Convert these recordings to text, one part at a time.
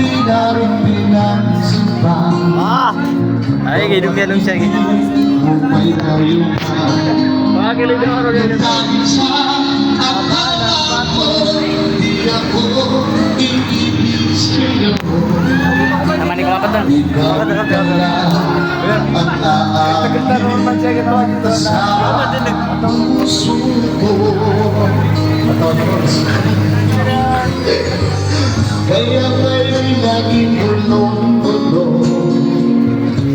di na rin pinagsimpan. Ay, gilong-gilong siya. May kayo pa. Dahil sa akala ko, di ako iibig sa'yo. Naman ni kumapat doon. Ikaw pala ang aabigin sa puso ko. Kaya may laging bulong-bulong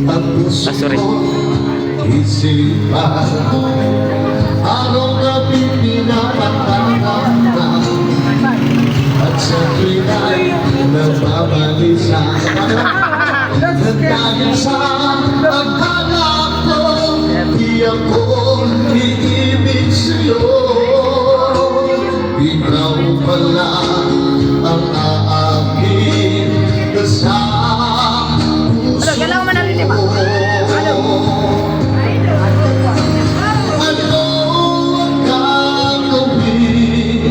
ang puso ko isipan. Araw-gabi pinapatangka at sa tuwina'y nababalisa. Dahil sa akala ko, di ako iibig sa'yo. Ikaw pala ang aamin sa puso ko. Ano ang gagawin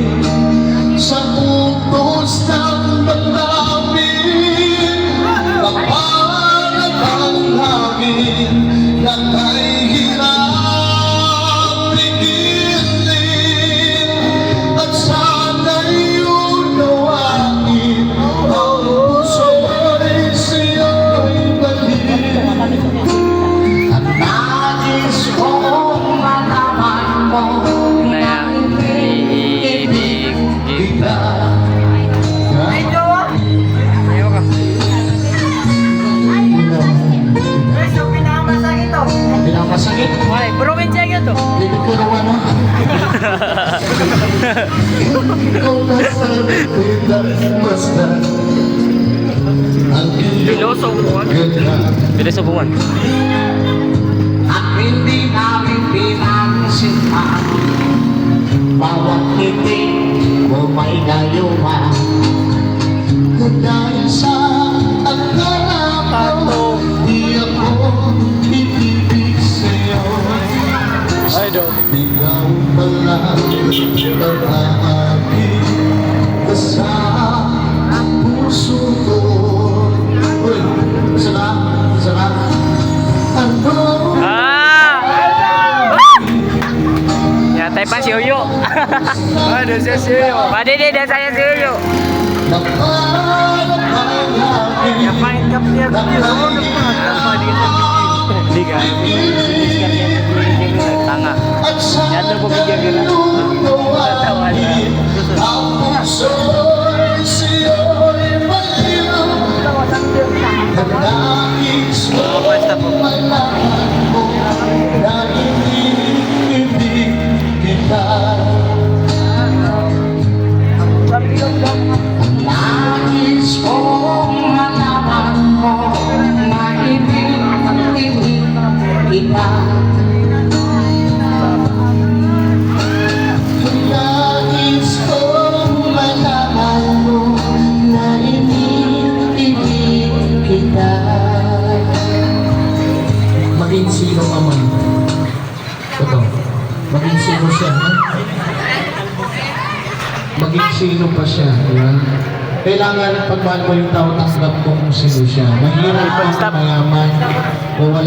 sa utos ng damdamin? Kapalat ang hangin na kay hirap pigilin. At sana'y unawain ang puso'y sa'yo'y balik. At nais kong malaman mo na iibig kita. Pinakamasakit? Ay, probinsya ka to. Hindi ko naman mo. Ikaw na sa basta ang Piloso buwan. Piloso buwan. at hindi namin pinagsimpan. Bawat ngiti mo may gayuma. Dahil sa akala ko, di ako ibibig sa'yo. Ay, do. Ikaw pala ang aabig sa puso ko. Uy, isa na. Ano? Yatay pa si Uyo. Ada siya si Uyo. Pwede din, ada saya si Uyo. Yang main kap dia Hindi ka. Tanga. Yato po bigyan ka na. Tawa niya. Ang puso'y siya'y maliw. Nais mo malaman mo na hindi kita. Nais kong malaman mo na hindi kita. Nais kong malaman mo na hindi kita. Maging sino ka man. Ito. Maging sino siya. Maging sino pa siya. Diba? Kailangan pagmahal mo yung tao, tanggap mo kung sino siya. Mahirap pa, mayaman, o wala.